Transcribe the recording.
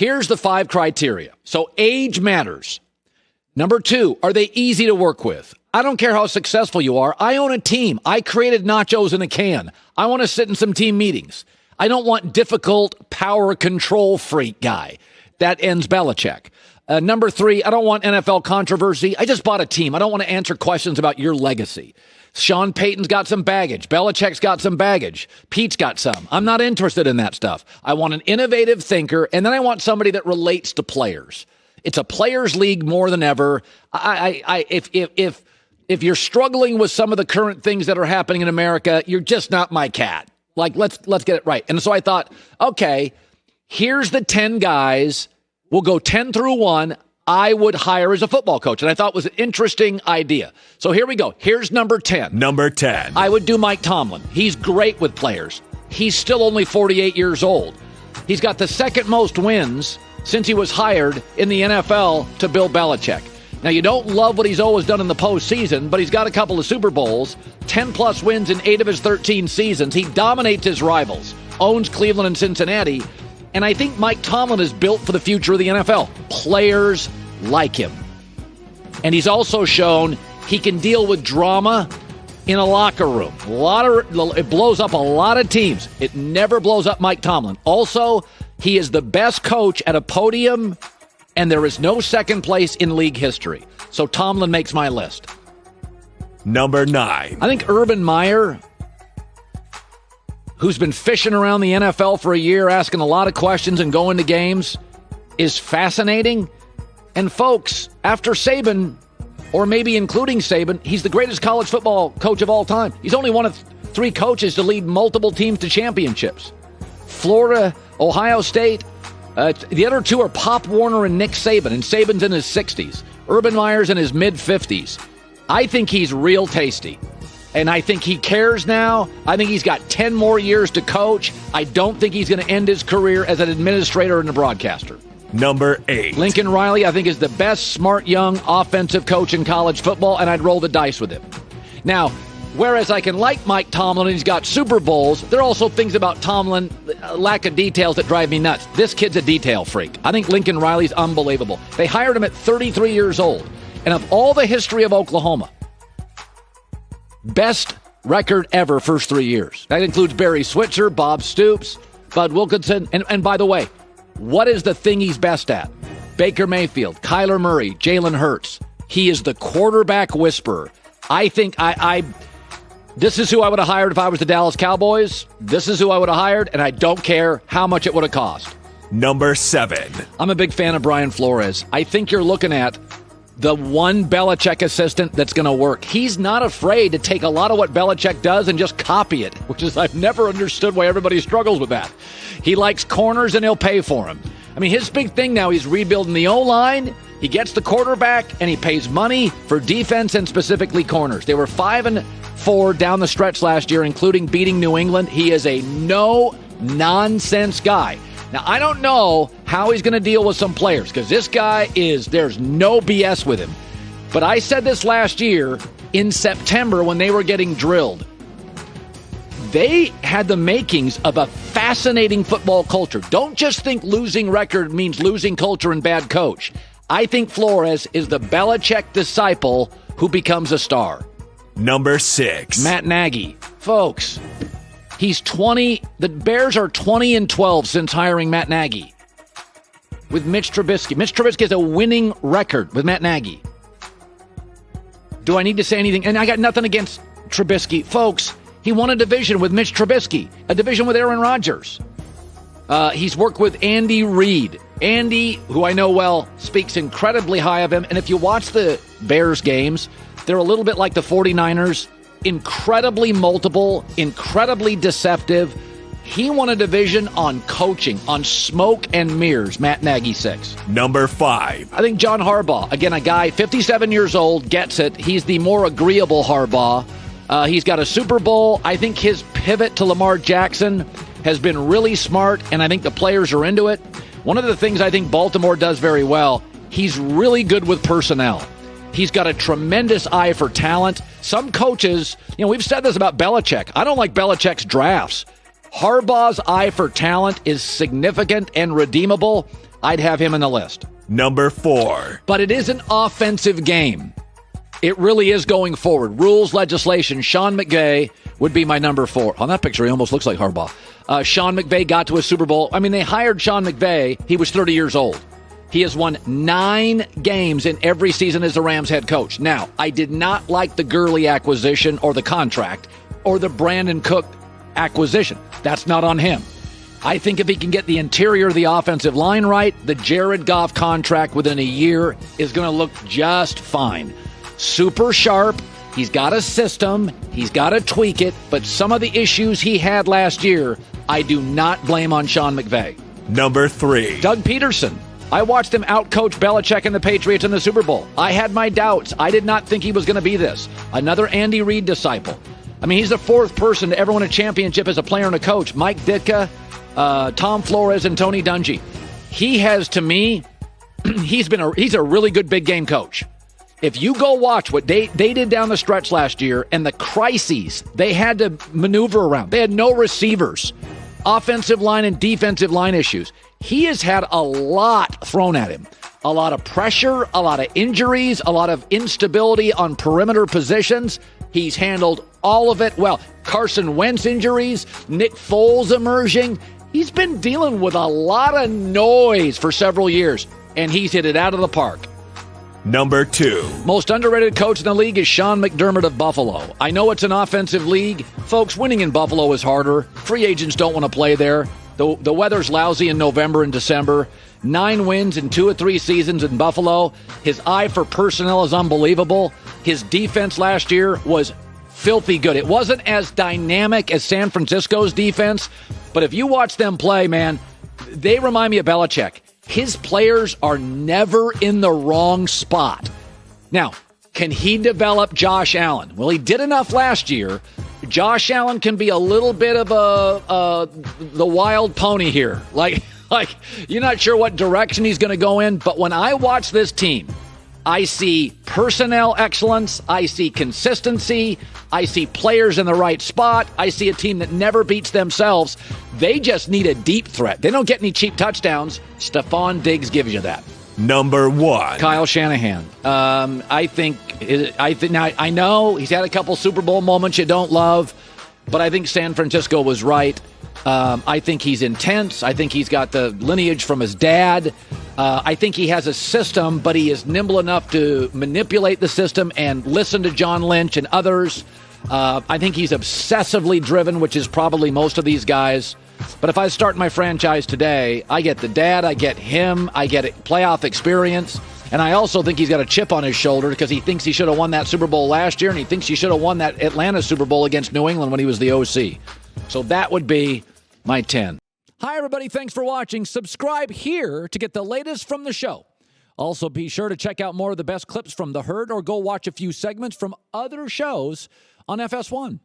Here's the 5 criteria. So age matters. Number 2, are they easy to work with? I don't care how successful you are. I own a team. I created nachos in a can. I want to sit in some team meetings. I don't want difficult power control freak guy. That ends Belichick. Number 3, I don't want NFL controversy. I just bought a team. I don't want to answer questions about your legacy. Sean Payton's got some baggage. Belichick's got some baggage. Pete's got some. I'm not interested in that stuff. I want an innovative thinker, and then I want somebody that relates to players. It's a players' league more than ever. If you're struggling with some of the current things that are happening in America, you're just not my cat. Like, let's get it right. And so I thought, okay, here's the 10 guys. We'll go 10 through 1. I would hire as a football coach. And I thought it was an interesting idea. So here we go. Here's number 10. Number 10. I would do Mike Tomlin. He's great with players. He's still only 48 years old. He's got the second most wins since he was hired in the NFL to Bill Belichick. Now, you don't love what he's always done in the postseason, but he's got a couple of Super Bowls, 10-plus wins in 8 of his 13 seasons. He dominates his rivals, owns Cleveland and Cincinnati. And I think Mike Tomlin is built for the future of the NFL. Players like him. And he's also shown he can deal with drama in a locker room. It blows up a lot of teams. It never blows up Mike Tomlin. Also, he is the best coach at a podium, and there is no second place in league history. So Tomlin makes my list. Number 9. I think Urban Meyer, who's been fishing around the NFL for a year, asking a lot of questions and going to games, is fascinating. And folks, after Saban, or maybe including Saban, he's the greatest college football coach of all time. He's only one of 3 coaches to lead multiple teams to championships. Florida, Ohio State, the other 2 are Pop Warner and Nick Saban, and Saban's in his 60s. Urban Meyer's in his mid-50s. I think he's real tasty. And I think he cares now. I think he's got 10 more years to coach. I don't think he's going to end his career as an administrator and a broadcaster. Number 8. Lincoln Riley, I think, is the best smart, young, offensive coach in college football, and I'd roll the dice with him. Now, whereas I can like Mike Tomlin and he's got Super Bowls, there are also things about Tomlin, lack of details, that drive me nuts. This kid's a detail freak. I think Lincoln Riley's unbelievable. They hired him at 33 years old. And of all the history of Oklahoma, best record ever first 3 years. That includes Barry Switzer, Bob Stoops, Bud Wilkinson. And by the way, what is the thing he's best at? Baker Mayfield, Kyler Murray, Jalen Hurts. He is the quarterback whisperer. I think this is who I would have hired if I was the Dallas Cowboys. This is who I would have hired, and I don't care how much it would have cost. Number 7. I'm a big fan of Brian Flores. I think you're looking at the one Belichick assistant that's going to work. He's not afraid to take a lot of what Belichick does and just copy it, which is, I've never understood why everybody struggles with that. He likes corners and he'll pay for them. I mean, his big thing now, he's rebuilding the O-line. He gets the quarterback and he pays money for defense and specifically corners. They were 5-4 down the stretch last year, including beating New England. He is a no-nonsense guy. Now, I don't know how he's going to deal with some players because this guy there's no BS with him. But I said this last year in September when they were getting drilled. They had the makings of a fascinating football culture. Don't just think losing record means losing culture and bad coach. I think Flores is the Belichick disciple who becomes a star. Number 6. Matt Nagy. Folks, he's 20. The Bears are 20-12 since hiring Matt Nagy with Mitch Trubisky. Mitch Trubisky has a winning record with Matt Nagy. Do I need to say anything? And I got nothing against Trubisky. Folks, he won a division with Mitch Trubisky, a division with Aaron Rodgers. He's worked with Andy Reid. Andy, who I know well, speaks incredibly high of him. And if you watch the Bears games, they're a little bit like the 49ers. Incredibly multiple, incredibly deceptive. He won a division on coaching, on smoke and mirrors. Matt Nagy, 6. Number 5. I think John Harbaugh. Again, a guy, 57 years old, gets it. He's the more agreeable Harbaugh. He's got a Super Bowl. I think his pivot to Lamar Jackson has been really smart, and I think the players are into it. One of the things I think Baltimore does very well, he's really good with personnel. He's got a tremendous eye for talent. Some coaches, we've said this about Belichick. I don't like Belichick's drafts. Harbaugh's eye for talent is significant and redeemable. I'd have him in the list. Number 4. But it is an offensive game. It really is going forward. Rules, legislation. Sean McVay would be my number 4. On that picture, he almost looks like Harbaugh. Sean McVay got to a Super Bowl. I mean, they hired Sean McVay. He was 30 years old. He has won 9 games in every season as the Rams head coach. Now, I did not like the Gurley acquisition or the contract or the Brandon Cook acquisition. That's not on him. I think if he can get the interior of the offensive line right, the Jared Goff contract within a year is going to look just fine. Super sharp. He's got a system. He's got to tweak it. But some of the issues he had last year, I do not blame on Sean McVay. Number 3. Doug Pederson. I watched him outcoach Belichick and the Patriots in the Super Bowl. I had my doubts. I did not think he was going to be this. Another Andy Reid disciple. I mean, he's the 4th person to ever win a championship as a player and a coach. Mike Ditka, Tom Flores, and Tony Dungy. He has, to me, he's a really good big game coach. If you go watch what they did down the stretch last year and the crises they had to maneuver around, they had no receivers, offensive line and defensive line issues. He has had a lot thrown at him. A lot of pressure, a lot of injuries, a lot of instability on perimeter positions. He's handled all of it well. Carson Wentz injuries, Nick Foles emerging. He's been dealing with a lot of noise for several years, and he's hit it out of the park. Number 2. Most underrated coach in the league is Sean McDermott of Buffalo. I know it's an offensive league. Folks, winning in Buffalo is harder. Free agents don't want to play there. The weather's lousy in November and December. 9 wins in 2 or 3 seasons in Buffalo. His eye for personnel is unbelievable. His defense last year was filthy good. It wasn't as dynamic as San Francisco's defense, but if you watch them play, man, they remind me of Belichick. His players are never in the wrong spot. Now, can he develop Josh Allen? Well, he did enough last year. Josh Allen can be a little bit of the wild pony here. Like you're not sure what direction he's going to go in. But when I watch this team, I see personnel excellence. I see consistency. I see players in the right spot. I see a team that never beats themselves. They just need a deep threat. They don't get any cheap touchdowns. Stephon Diggs gives you that. Number 1. Kyle Shanahan. I think now I know he's had a couple Super Bowl moments you don't love, but I think San Francisco was right. I think he's intense. I think he's got the lineage from his dad. I think he has a system, but he is nimble enough to manipulate the system and listen to John Lynch and others. I think he's obsessively driven, which is probably most of these guys. But if I start my franchise today, I get the dad, I get him, I get playoff experience, and I also think he's got a chip on his shoulder because he thinks he should have won that Super Bowl last year, and he thinks he should have won that Atlanta Super Bowl against New England when he was the OC. So that would be my 10. Hi, everybody. Thanks for watching. Subscribe here to get the latest from the show. Also, be sure to check out more of the best clips from The Herd or go watch a few segments from other shows on FS1.